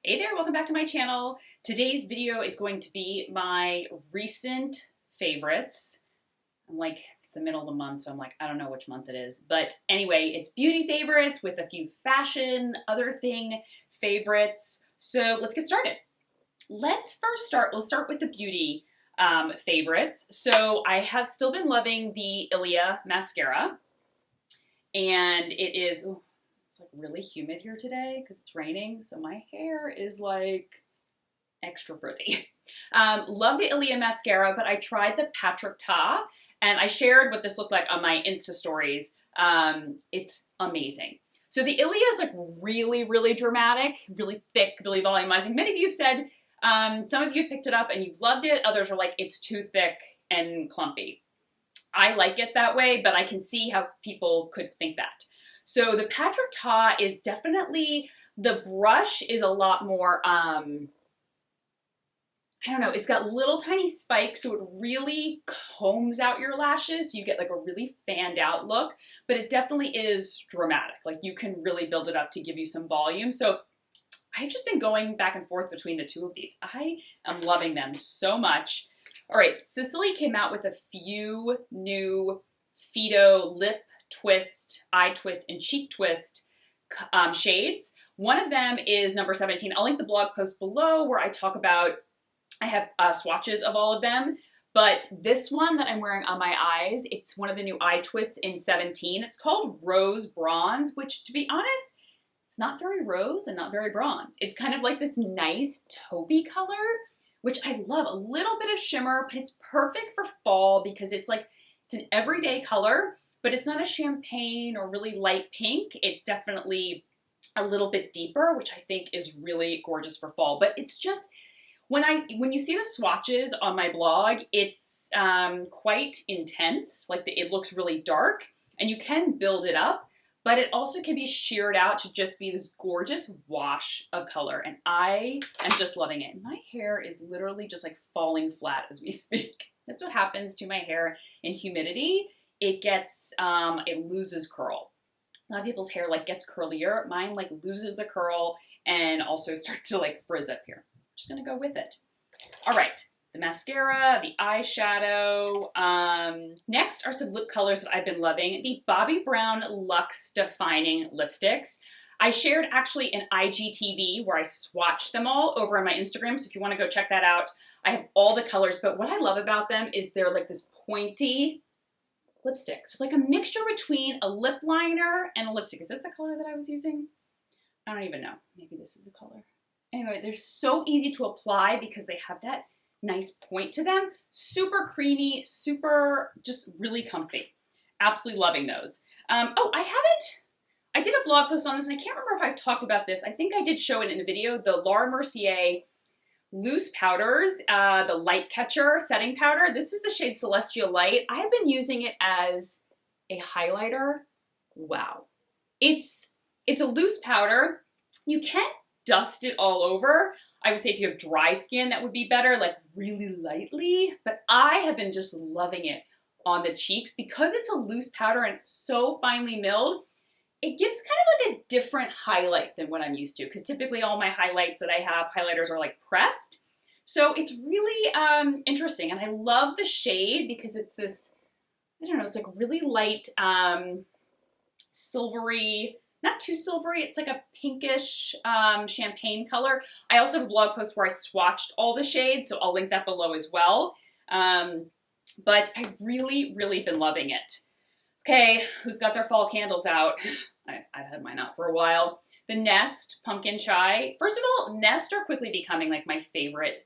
Hey there, welcome back to my channel. Today's video is going to be my recent favorites. It's the middle of the month, so I don't know which month it is. But anyway, it's beauty favorites with a few fashion, other thing favorites. So let's get started. Let's start with the beauty favorites. So I have still been loving the Ilia mascara. And it is, it's really humid here today because it's raining, so my hair is extra frizzy. Love the Ilia mascara, but I tried the Tarte, and I shared what this looked like on my Insta stories. It's amazing. So the Ilia is really, really dramatic, really thick, really volumizing. Many of you have said, some of you have picked it up and you've loved it. Others are like, it's too thick and clumpy. I like it that way, but I can see how people could think that. So the Tarte is definitely, the brush is a lot more, I don't know, it's got little tiny spikes, so it really combs out your lashes. So you get a really fanned out look, but it definitely is dramatic. You can really build it up to give you some volume. So I've just been going back and forth between the two of these. I am loving them so much. All right, Cicely came out with a few new Fido lip twist, eye twist, and cheek twist shades. One of them is number 17. I'll link the blog post below where I talk about, I have swatches of all of them, but this one that I'm wearing on my eyes, it's one of the new eye twists in 17. It's called Rose Bronze, which, to be honest, it's not very rose and not very bronze. It's kind of like this nice taupey color, which I love. A little bit of shimmer, but it's perfect for fall because it's an everyday color, but it's not a champagne or really light pink. It's definitely a little bit deeper, which I think is really gorgeous for fall. But it's just, when you see the swatches on my blog, it's quite intense. It looks really dark, and you can build it up, but it also can be sheared out to just be this gorgeous wash of color. And I am just loving it. My hair is literally just falling flat as we speak. That's what happens to my hair in humidity. It gets, it loses curl. A lot of people's hair gets curlier. Mine loses the curl and also starts to frizz up here. I'm just gonna go with it. All right, the mascara, the eyeshadow. Next are some lip colors that I've been loving. The Bobbi Brown Luxe Defining Lipsticks. I shared actually an IGTV where I swatched them all over on my Instagram. So if you wanna go check that out, I have all the colors, but what I love about them is they're this pointy lipstick. So a mixture between a lip liner and a lipstick. Is this the color that I was using? I don't even know. Maybe this is the color. Anyway, they're so easy to apply because they have that nice point to them. Super creamy, super, just really comfy. Absolutely loving those. I did a blog post on this, and I can't remember if I've talked about this. I think I did show it in a video, the Mercier loose powders, the light catcher setting powder. This is the shade Celestial Light. I have been using it as a highlighter. Wow. It's a loose powder. You can't dust it all over. I would say if you have dry skin, that would be better, really lightly, but I have been just loving it on the cheeks because it's a loose powder and it's so finely milled. It gives kind of a different highlight than what I'm used to, because typically all my highlights that I have, highlighters are pressed. So it's really interesting, and I love the shade because it's this, I don't know, it's really light, silvery, not too silvery, it's a pinkish champagne color. I also have a blog post where I swatched all the shades, so I'll link that below as well. But I've really, really been loving it. Okay, who's got their fall candles out? I've had mine out for a while. The Nest Pumpkin Chai. First of all, Nest are quickly becoming my favorite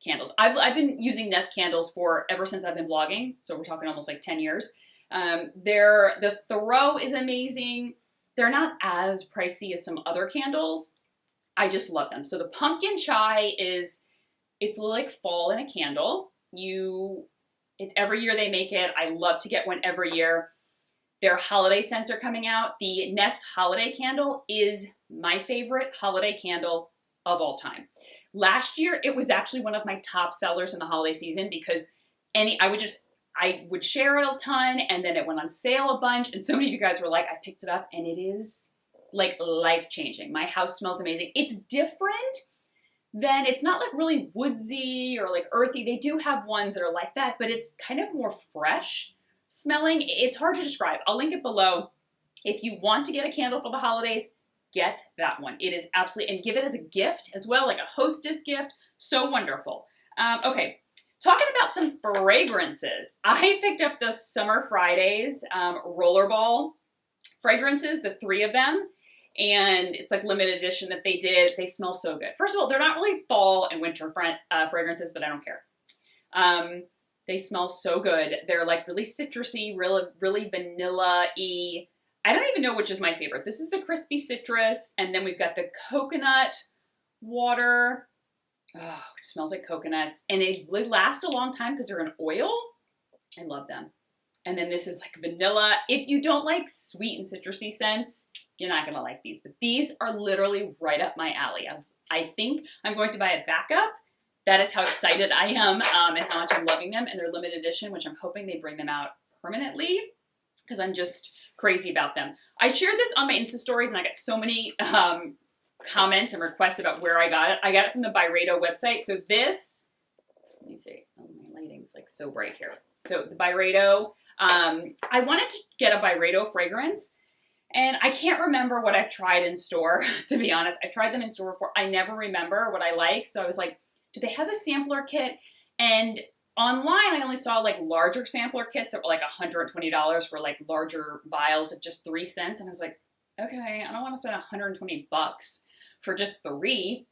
candles. I've been using Nest candles ever since I've been blogging, so we're talking almost 10 years. The throw is amazing. They're not as pricey as some other candles. I just love them. So the Pumpkin Chai it's fall in a candle. Every year they make it. I love to get one every year. Their holiday scents are coming out. The Nest Holiday Candle is my favorite holiday candle of all time. Last year, it was actually one of my top sellers in the holiday season because I would share it a ton, and then it went on sale a bunch, and so many of you guys were like, I picked it up, and it is life-changing. My house smells amazing. It's different then it's not like really woodsy or like earthy. They do have ones that are like that, but it's kind of more fresh smelling. It's hard to describe. I'll link it below. If you want to get a candle for the holidays, get that one. It is absolutely, and give it as a gift as well, like a hostess gift. So wonderful. Okay, talking about some fragrances. I picked up those Summer Fridays Rollerball fragrances, the 3 of them. And it's like limited edition that they did. They smell so good. First of all, they're not really fall and winter fragrances, but I don't care. They smell so good. They're like really citrusy, really vanilla-y. I don't even know which is my favorite. This is the crispy citrus, and then we've got the coconut water. Oh, it smells like coconuts. And they last a long time because they're in oil. I love them. And then this is like vanilla. If you don't like sweet and citrusy scents, you're not gonna like these. But these are literally right up my alley. I think I'm going to buy a backup. That is how excited I am and how much I'm loving them. And they're limited edition, which I'm hoping they bring them out permanently because I'm just crazy about them. I shared this on my Insta stories and I got so many comments and requests about where I got it. I got it from the Byredo website. So this, let me see. Oh, my lighting's like so bright here. So the Byredo, I wanted to get a Byredo fragrance and I can't remember what I've tried in store, to be honest. I've tried them in store before. I never remember what I like. So I was like, do they have a sampler kit? And online, I only saw like larger sampler kits that were like $120 for like larger vials of just 3 cents. And I was like, okay, I don't want to spend 120 bucks for just 3.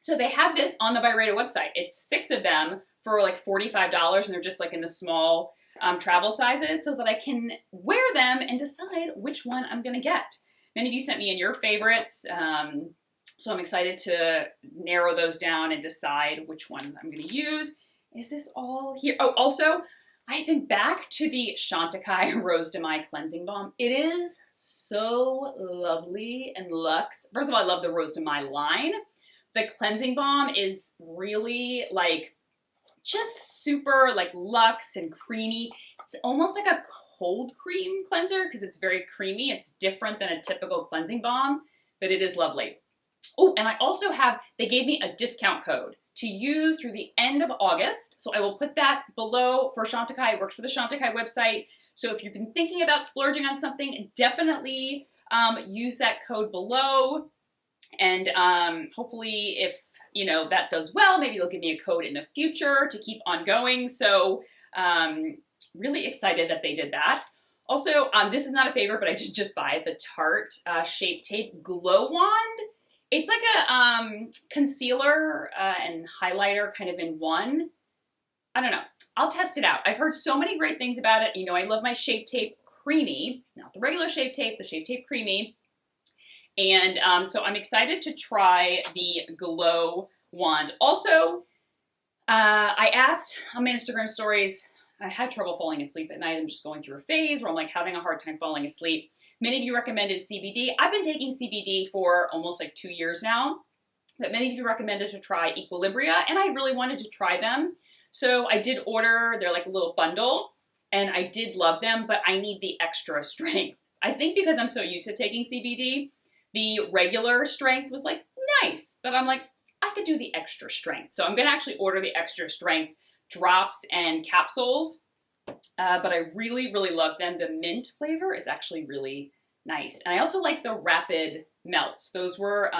So they have this on the Byredo website. It's 6 of them for like $45 and they're just like in the small travel sizes so that I can wear them and decide which one I'm going to get. Many of you sent me in your favorites. So I'm excited to narrow those down and decide which one I'm going to use. Is this all here? Oh, also, I've been back to the Chantecaille Rose de Mai Cleansing Balm. It is so lovely and luxe. First of all, I love the Rose de Mai line. The cleansing balm is really like just super like luxe and creamy. It's almost like a cold cream cleanser because it's very creamy. It's different than a typical cleansing balm, but it is lovely. Oh, and I also have, they gave me a discount code to use through the end of August. So I will put that below for Chantecaille. I worked for the Chantecaille website. So if you've been thinking about splurging on something, definitely use that code below. And hopefully if, you know, that does well, maybe they'll give me a code in the future to keep on going. So really excited that they did that. Also, this is not a favorite, but I did just buy it, the Tarte Shape Tape Glow Wand. It's like a concealer and highlighter kind of in one. I don't know. I'll test it out. I've heard so many great things about it. You know, I love my Shape Tape Creamy, not the regular Shape Tape, the Shape Tape Creamy. And so I'm excited to try the Glow Wand. Also, I asked on my Instagram stories, I had trouble falling asleep at night. I'm just going through a phase where I'm like having a hard time falling asleep. Many of you recommended CBD. I've been taking CBD for almost like 2 years now, but many of you recommended to try Equilibria, and I really wanted to try them. So I did order, they're like a little bundle, and I did love them, but I need the extra strength. I think because I'm so used to taking CBD, the regular strength was like nice, but I'm like, I could do the extra strength. So I'm gonna actually order the extra strength drops and capsules. But I really, really love them. The mint flavor is actually really nice. And I also like the rapid melts. Those were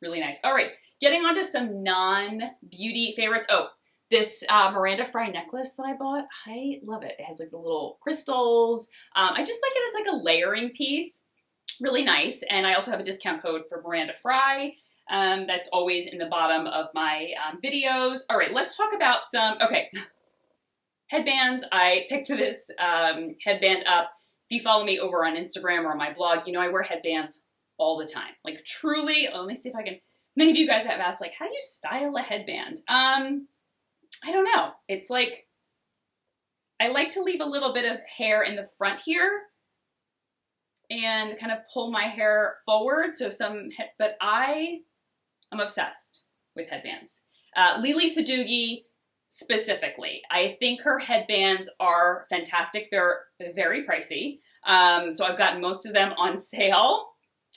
really nice. All right, getting on to some non-beauty favorites. Oh, this Miranda Fry necklace that I bought, I love it. It has like the little crystals. I just like it as like a layering piece. Really nice. And I also have a discount code for Miranda Fry. That's always in the bottom of my videos. All right, let's talk about some, okay. Headbands. I picked this headband up. If you follow me over on Instagram or on my blog, you know I wear headbands all the time. Like truly, let me see if I can, many of you guys have asked like, how do you style a headband? I don't know. It's like, I like to leave a little bit of hair in the front here and kind of pull my hair forward. So but I am obsessed with headbands. Lili Sadugi, specifically. I think her headbands are fantastic. They're very pricey. So I've gotten most of them on sale.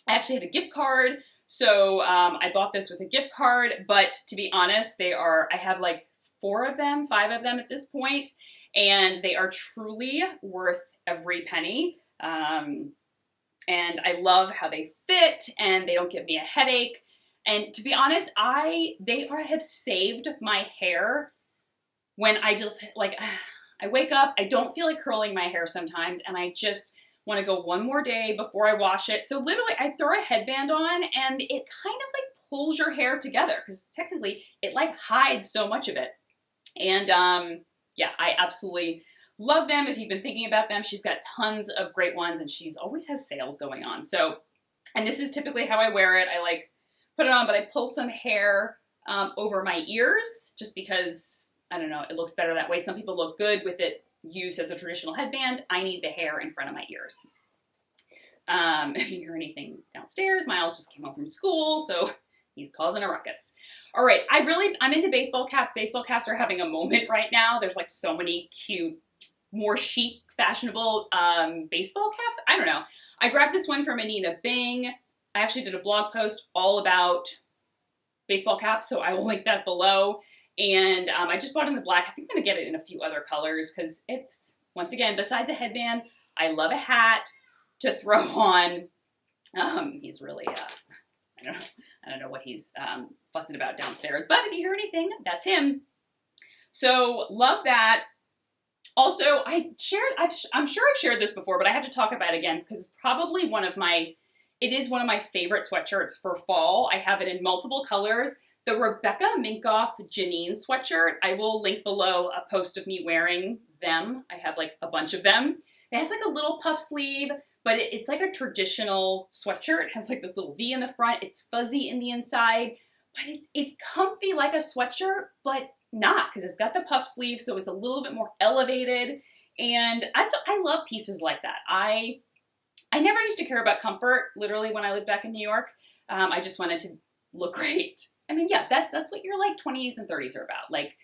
I actually had a gift card. So I bought this with a gift card, but to be honest, I have like 5 of them at this point, and they are truly worth every penny. And I love how they fit, and they don't give me a headache. And to be honest, have saved my hair when I just like, I wake up, I don't feel like curling my hair sometimes, and I just want to go one more day before I wash it. So literally I throw a headband on and it kind of like pulls your hair together because technically it like hides so much of it. And yeah, I absolutely love them. If you've been thinking about them, she's got tons of great ones and she's always has sales going on. So, and this is typically how I wear it. I like put it on, but I pull some hair over my ears just because, I don't know, it looks better that way. Some people look good with it used as a traditional headband. I need the hair in front of my ears. If you hear anything downstairs, Miles just came home from school, so he's causing a ruckus. All right, I'm into baseball caps. Baseball caps are having a moment right now. There's like so many cute, more chic, fashionable baseball caps. I don't know. I grabbed this one from Anita Bing. I actually did a blog post all about baseball caps, so I will link that below. And I just bought in the black. I think I'm going to get it in a few other colors because it's, once again, besides a headband, I love a hat to throw on. He's really, I don't know what he's fussing about downstairs, but if you hear anything, that's him. So love that. Also, I'm sure I've shared this before, but I have to talk about it again because it's probably it is one of my favorite sweatshirts for fall. I have it in multiple colors. The Rebecca Minkoff Janine sweatshirt, I will link below a post of me wearing them. I have like a bunch of them. It has like a little puff sleeve, but it's like a traditional sweatshirt. It has like this little V in the front. It's fuzzy in the inside, but it's comfy like a sweatshirt, but not because it's got the puff sleeve, so it's a little bit more elevated. And I love pieces like that. I never used to care about comfort, literally, when I lived back in New York. I just wanted to look great. I mean, yeah, that's what your like 20s and 30s are about. Like,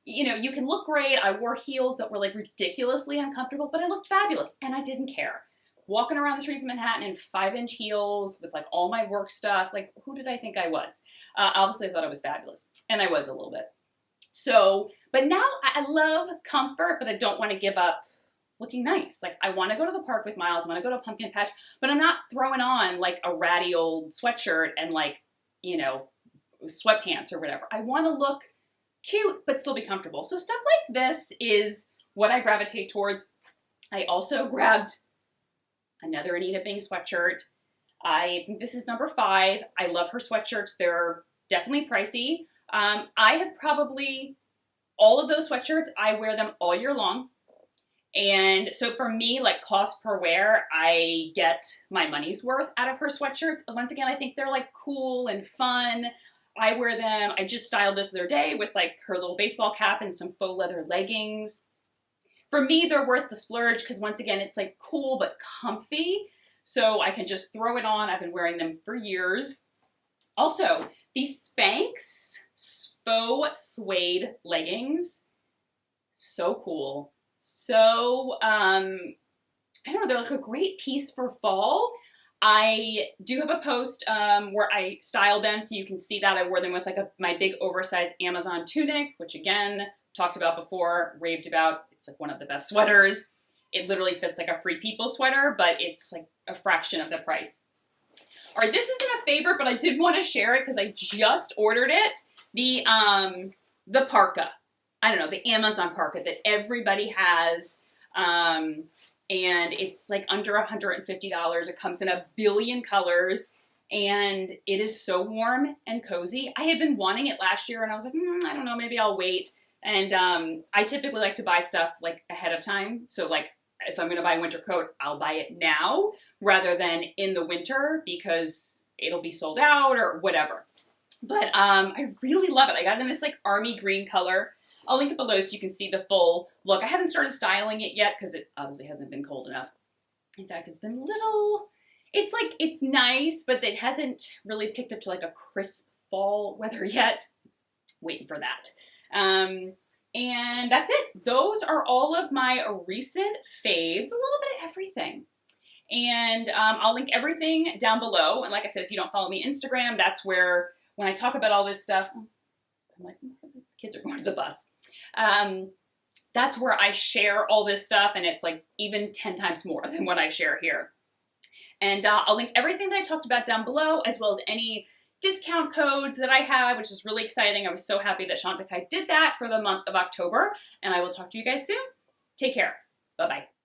you know, you can look great. I wore heels that were like ridiculously uncomfortable, but I looked fabulous and I didn't care. Walking around the streets of Manhattan in 5-inch heels with like all my work stuff. Like, who did I think I was? Obviously I thought I was fabulous, and I was a little bit. So, but now I love comfort, but I don't want to give up looking nice. Like, I want to go to the park with Miles. I want to go to a pumpkin patch, but I'm not throwing on like a ratty old sweatshirt and like, you know, sweatpants or whatever. I want to look cute, but still be comfortable. So stuff like this is what I gravitate towards. I also grabbed another Anita Bing sweatshirt. I think this is number 5. I love her sweatshirts. They're definitely pricey. I have probably all of those sweatshirts. I wear them all year long. And so for me, like cost per wear, I get my money's worth out of her sweatshirts. Once again, I think they're like cool and fun. I wear them. I just styled this the other day with like her little baseball cap and some faux leather leggings. For me, they're worth the splurge because once again, it's like cool but comfy. So I can just throw it on. I've been wearing them for years. Also, these Spanx Faux Suede leggings, so cool. So, I don't know, they're like a great piece for fall. I do have a post where I styled them so you can see that. I wore them with like my big oversized Amazon tunic, which again, talked about before, raved about. It's like one of the best sweaters. It literally fits like a Free People sweater, but it's like a fraction of the price. All right, this isn't a favorite, but I did want to share it because I just ordered it. The parka. I don't know, the Amazon parka that everybody has. And it's like under $150. It comes in a billion colors and it is so warm and cozy. I had been wanting it last year and I was like, I don't know, maybe I'll wait. And I typically like to buy stuff like ahead of time. So like if I'm going to buy a winter coat, I'll buy it now rather than in the winter because it'll be sold out or whatever. But I really love it. I got it in this like army green color. I'll link it below so you can see the full look. I haven't started styling it yet because it obviously hasn't been cold enough. In fact, it's been it's nice, but it hasn't really picked up to like a crisp fall weather yet. Waiting for that. And that's it. Those are all of my recent faves, a little bit of everything. And I'll link everything down below. And like I said, if you don't follow me on Instagram, that's where when I talk about all this stuff, I'm like, kids are going to the bus. That's where I share all this stuff, and it's like even 10 times more than what I share here. And I'll link everything that I talked about down below, as well as any discount codes that I have, which is really exciting. I was so happy that Chantecaille did that for the month of October, and I will talk to you guys soon. Take care. Bye-bye.